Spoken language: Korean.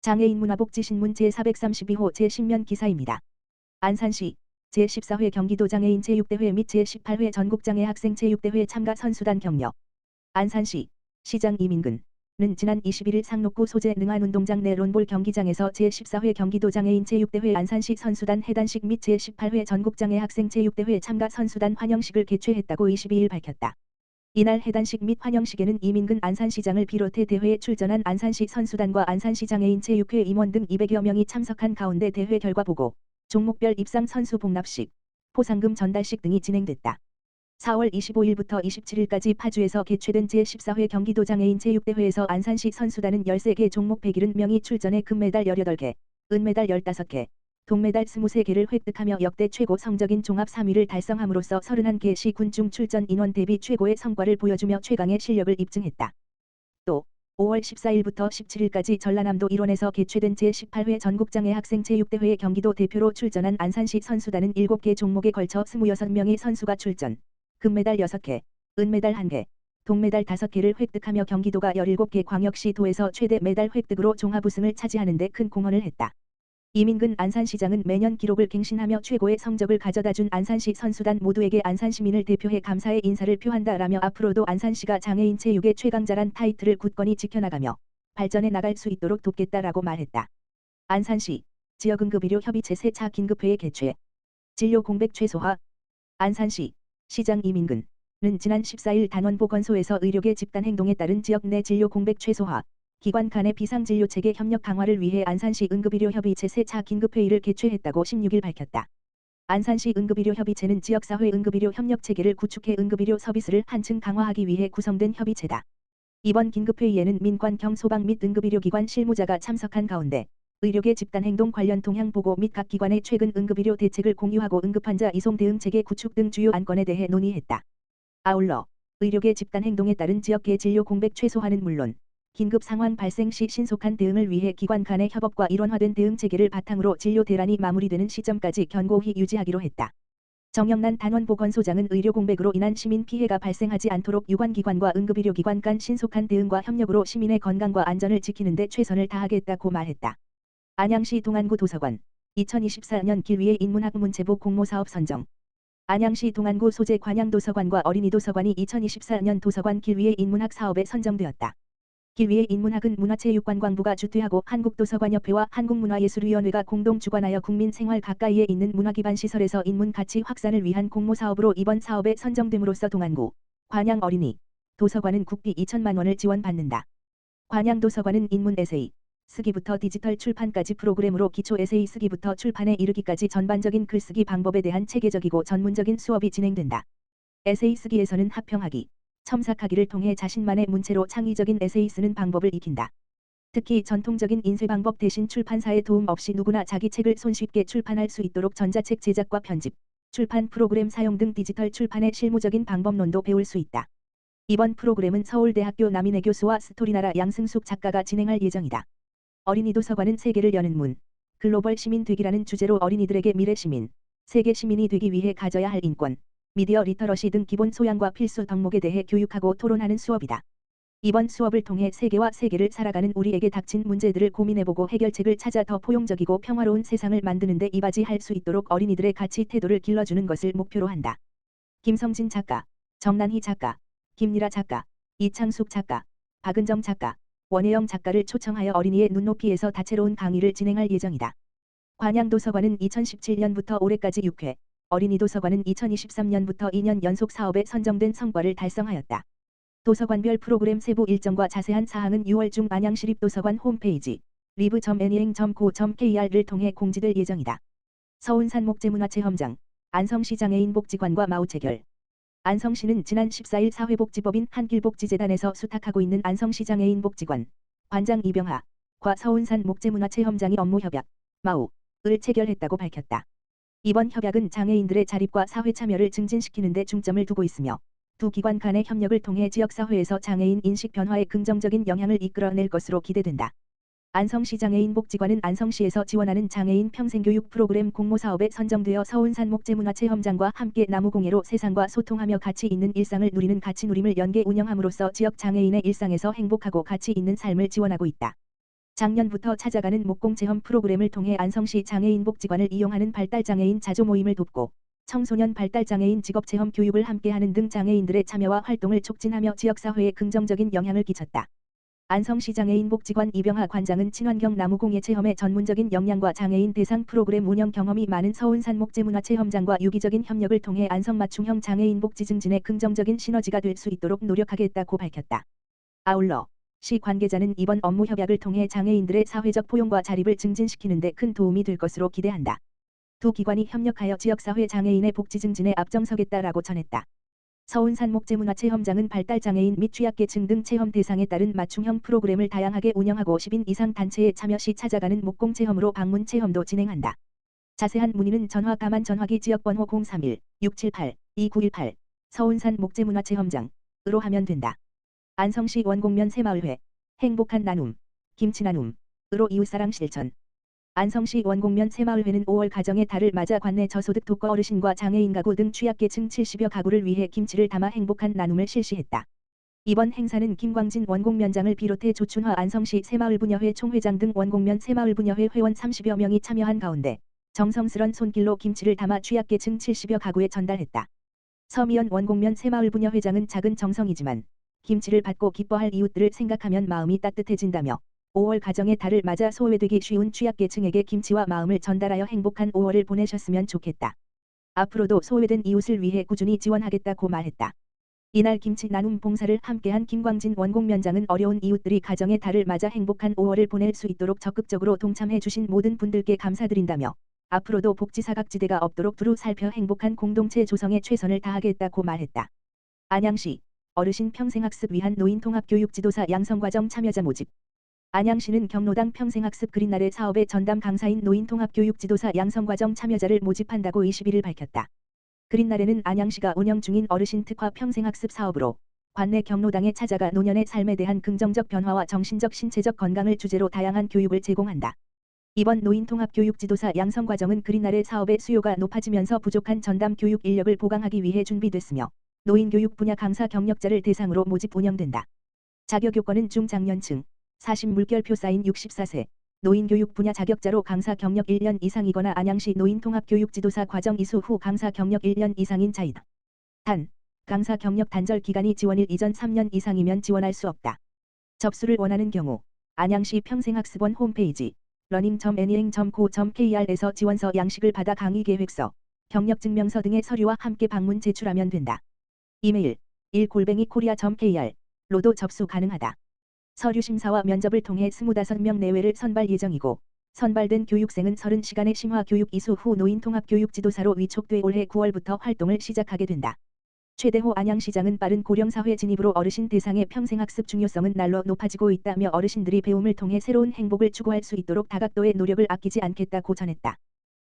장애인 문화복지신문 제432호 제10면 기사입니다. 안산시 제14회 경기도 장애인 제6대회 및 제18회 전국장애 학생 제6대회 참가 선수단 격려. 안산시 시장 이민근은 지난 21일 상록구 소재 능안운동장 내 론볼 경기장에서 제14회 경기도 장애인 제6대회 안산시 선수단 해단식 및 제18회 전국장애 학생 제6대회 참가 선수단 환영식을 개최했다고 22일 밝혔다. 이날 해단식 및 환영식에는 이민근 안산시장을 비롯해 대회에 출전한 안산시 선수단과 안산시 장애인 제6회 임원 등 200여 명이 참석한 가운데 대회 결과 보고, 종목별 입상 선수 복납식, 포상금 전달식 등이 진행됐다. 4월 25일부터 27일까지 파주에서 개최된 제14회 경기도 장애인 제6대회에서 안산시 선수단은 13개 종목 170명이 출전해 금메달 18개, 은메달 15개, 동메달 23개를 획득하며 역대 최고 성적인 종합 3위를 달성함으로써 31개 시 군중 출전 인원 대비 최고의 성과를 보여주며 최강의 실력을 입증했다. 또 5월 14일부터 17일까지 전라남도 일원에서 개최된 제18회 전국장애 학생 제6대회에 경기도 대표로 출전한 안산시 선수단은 7개 종목에 걸쳐 26명의 선수가 출전, 금메달 6개, 은메달 1개, 동메달 5개를 획득하며 경기도가 17개 광역시도에서 최대 메달 획득으로 종합 우승을 차지하는 데 큰 공헌을 했다. 이민근 안산시장은 매년 기록을 갱신하며 최고의 성적을 가져다준 안산시 선수단 모두에게 안산시민을 대표해 감사의 인사를 표한다라며 앞으로도 안산시가 장애인 체육의 최강자란 타이틀을 굳건히 지켜나가며 발전해 나갈 수 있도록 돕겠다라고 말했다. 안산시 지역응급의료협의체 새 차 긴급회의 개최. 진료 공백 최소화. 안산시 시장 이민근은 지난 14일 단원보건소에서 의료계 집단행동에 따른 지역 내 진료 공백 최소화, 기관 간의 비상진료체계 협력 강화를 위해 안산시 응급의료협의체 새 차 긴급회의를 개최했다고 16일 밝혔다. 안산시 응급의료협의체는 지역사회 응급의료 협력체계를 구축해 응급의료 서비스를 한층 강화하기 위해 구성된 협의체다. 이번 긴급회의에는 민관경 소방 및 응급의료기관 실무자가 참석한 가운데 의료계 집단행동 관련 동향보고 및 각 기관의 최근 응급의료 대책을 공유하고 응급환자 이송 대응체계 구축 등 주요 안건에 대해 논의했다. 아울러 의료계 집단행동에 따른 지역계 진료 공백 최소화는 물론 긴급 상황 발생 시 신속한 대응을 위해 기관 간의 협업과 일원화된 대응 체계를 바탕으로 진료 대란이 마무리되는 시점까지 견고히 유지하기로 했다. 정영란 단원보건소장은 의료 공백으로 인한 시민 피해가 발생하지 않도록 유관기관과 응급의료기관 간 신속한 대응과 협력으로 시민의 건강과 안전을 지키는 데 최선을 다하겠다고 말했다. 안양시 동안구 도서관 2024년 길 위의 인문학 문체부 공모사업 선정. 안양시 동안구 소재 관양도서관과 어린이도서관이 2024년 도서관 길 위의 인문학 사업에 선정되었다. 길 위의 인문학은 문화체육관광부가 주최하고 한국도서관협회와 한국문화예술위원회가 공동 주관하여 국민 생활 가까이에 있는 문화기반 시설에서 인문 가치 확산을 위한 공모사업으로 이번 사업에 선정됨으로써 동안구, 관양 어린이, 도서관은 국비 2천만 원을 지원받는다. 관양도서관은 인문 에세이, 쓰기부터 디지털 출판까지 프로그램으로 기초 에세이 쓰기부터 출판에 이르기까지 전반적인 글쓰기 방법에 대한 체계적이고 전문적인 수업이 진행된다. 에세이 쓰기에서는 합평하기, 첨삭하기를 통해 자신만의 문체로 창의적인 에세이 쓰는 방법을 익힌다. 특히 전통적인 인쇄 방법 대신 출판사의 도움 없이 누구나 자기 책을 손쉽게 출판할 수 있도록 전자책 제작과 편집, 출판 프로그램 사용 등 디지털 출판의 실무적인 방법론도 배울 수 있다. 이번 프로그램은 서울대학교 남인혜 교수와 스토리나라 양승숙 작가가 진행할 예정이다. 어린이도서관은 세계를 여는 문, 글로벌 시민 되기라는 주제로 어린이들에게 미래 시민, 세계 시민이 되기 위해 가져야 할 인권, 미디어 리터러시 등 기본 소양과 필수 덕목에 대해 교육하고 토론하는 수업이다. 이번 수업을 통해 세계와 세계를 살아가는 우리에게 닥친 문제들을 고민해보고 해결책을 찾아 더 포용적이고 평화로운 세상을 만드는 데 이바지할 수 있도록 어린이들의 가치 태도를 길러주는 것을 목표로 한다. 김성진 작가, 정난희 작가, 김미라 작가, 이창숙 작가, 박은정 작가, 원혜영 작가를 초청하여 어린이의 눈높이에서 다채로운 강의를 진행할 예정이다. 관양도서관은 2017년부터 올해까지 6회, 어린이도서관은 2023년부터 2년 연속 사업에 선정된 성과를 달성하였다. 도서관별 프로그램 세부 일정과 자세한 사항은 6월 중 안양시립도서관 홈페이지 live.anyang.co.kr을 통해 공지될 예정이다. 서운산 목재문화체험장, 안성시 장애인복지관과 마우체결. 안성시는 지난 14일 사회복지법인 한길복지재단에서 수탁하고 있는 안성시 장애인복지관, 관장 이병하과 서운산 목재문화체험장이 업무협약, 마우를 체결했다고 밝혔다. 이번 협약은 장애인들의 자립과 사회 참여를 증진시키는 데 중점을 두고 있으며 두 기관 간의 협력을 통해 지역사회에서 장애인 인식 변화에 긍정적인 영향을 이끌어낼 것으로 기대된다. 안성시 장애인복지관은 안성시에서 지원하는 장애인 평생교육 프로그램 공모사업에 선정되어 서운산 목재문화체험장과 함께 나무공예로 세상과 소통하며 가치 있는 일상을 누리는 가치누림을 연계 운영함으로써 지역 장애인의 일상에서 행복하고 가치 있는 삶을 지원하고 있다. 작년부터 찾아가는 목공체험 프로그램을 통해 안성시 장애인 복지관을 이용하는 발달장애인 자조 모임을 돕고 청소년 발달장애인 직업체험 교육을 함께하는 등 장애인들의 참여와 활동을 촉진하며 지역사회에 긍정적인 영향을 끼쳤다. 안성시 장애인 복지관 이병하 관장은 친환경 나무공예 체험의 전문적인 역량과 장애인 대상 프로그램 운영 경험이 많은 서운산 목재문화체험장과 유기적인 협력을 통해 안성 맞춤형 장애인 복지 증진에 긍정적인 시너지가 될 수 있도록 노력하겠다고 밝혔다. 아울러 시 관계자는 이번 업무 협약을 통해 장애인들의 사회적 포용과 자립을 증진시키는 데 큰 도움이 될 것으로 기대한다. 두 기관이 협력하여 지역사회 장애인의 복지 증진에 앞장서겠다라고 전했다. 서운산 목재문화체험장은 발달장애인 및 취약계층 등 체험 대상에 따른 맞춤형 프로그램을 다양하게 운영하고 10인 이상 단체에 참여 시 찾아가는 목공체험으로 방문 체험도 진행한다. 자세한 문의는 전화 가만 전화기 지역번호 031-678-2918 서운산 목재문화체험장으로 하면 된다. 안성시 원곡면 새마을회 행복한 나눔 김치나눔으로 이웃사랑 실천. 안성시 원곡면 새마을회는 5월 가정의 달을 맞아 관내 저소득 독거 어르신과 장애인 가구 등 취약계층 70여 가구를 위해 김치를 담아 행복한 나눔을 실시했다. 이번 행사는 김광진 원곡면장을 비롯해 조춘화 안성시 새마을부녀회 총회장 등 원곡면 새마을부녀회 회원 30여 명이 참여한 가운데 정성스런 손길로 김치를 담아 취약계층 70여 가구에 전달했다. 서미연 원곡면 새마을부녀회장은 작은 정성이지만 김치를 받고 기뻐할 이웃들을 생각하면 마음이 따뜻해진다며 5월 가정의 달을 맞아 소외되기 쉬운 취약계층에게 김치와 마음을 전달하여 행복한 5월을 보내셨으면 좋겠다. 앞으로도 소외된 이웃을 위해 꾸준히 지원하겠다고 말했다. 이날 김치 나눔 봉사를 함께한 김광진 원곡면장은 어려운 이웃들이 가정의 달을 맞아 행복한 5월을 보낼 수 있도록 적극적으로 동참해 주신 모든 분들께 감사드린다며 앞으로도 복지사각지대가 없도록 두루 살펴 행복한 공동체 조성에 최선을 다하겠다고 말했다. 안양시 어르신 평생학습 위한 노인통합교육지도사 양성과정 참여자 모집. 안양시는 경로당 평생학습 그린날의 사업의 전담 강사인 노인통합교육지도사 양성과정 참여자를 모집한다고 21일 밝혔다. 그린날에는 안양시가 운영 중인 어르신 특화 평생학습 사업으로 관내 경로당에 찾아가 노년의 삶에 대한 긍정적 변화와 정신적 신체적 건강을 주제로 다양한 교육을 제공한다. 이번 노인통합교육지도사 양성과정은 그린날의 사업의 수요가 높아지면서 부족한 전담 교육 인력을 보강하기 위해 준비됐으며 노인교육 분야 강사 경력자를 대상으로 모집 운영된다. 자격요건은 중장년층 40물결표 사인 64세 노인교육 분야 자격자로 강사 경력 1년 이상이거나 안양시 노인통합교육지도사 과정 이수 후 강사 경력 1년 이상인 자이다. 단, 강사 경력 단절 기간이 지원일 이전 3년 이상이면 지원할 수 없다. 접수를 원하는 경우 안양시 평생학습원 홈페이지 learning.anyang.co.kr에서 지원서 양식을 받아 강의 계획서, 경력증명서 등의 서류와 함께 방문 제출하면 된다. 이메일 1@korea.kr 로도 접수 가능하다. 서류 심사와 면접을 통해 25명 내외를 선발 예정이고 선발된 교육생은 30시간의 심화 교육 이수 후 노인통합교육지도사로 위촉돼 올해 9월부터 활동을 시작하게 된다. 최대호 안양시장은 빠른 고령사회 진입으로 어르신 대상의 평생학습 중요성은 날로 높아지고 있다며 어르신들이 배움을 통해 새로운 행복을 추구할 수 있도록 다각도의 노력을 아끼지 않겠다고 전했다.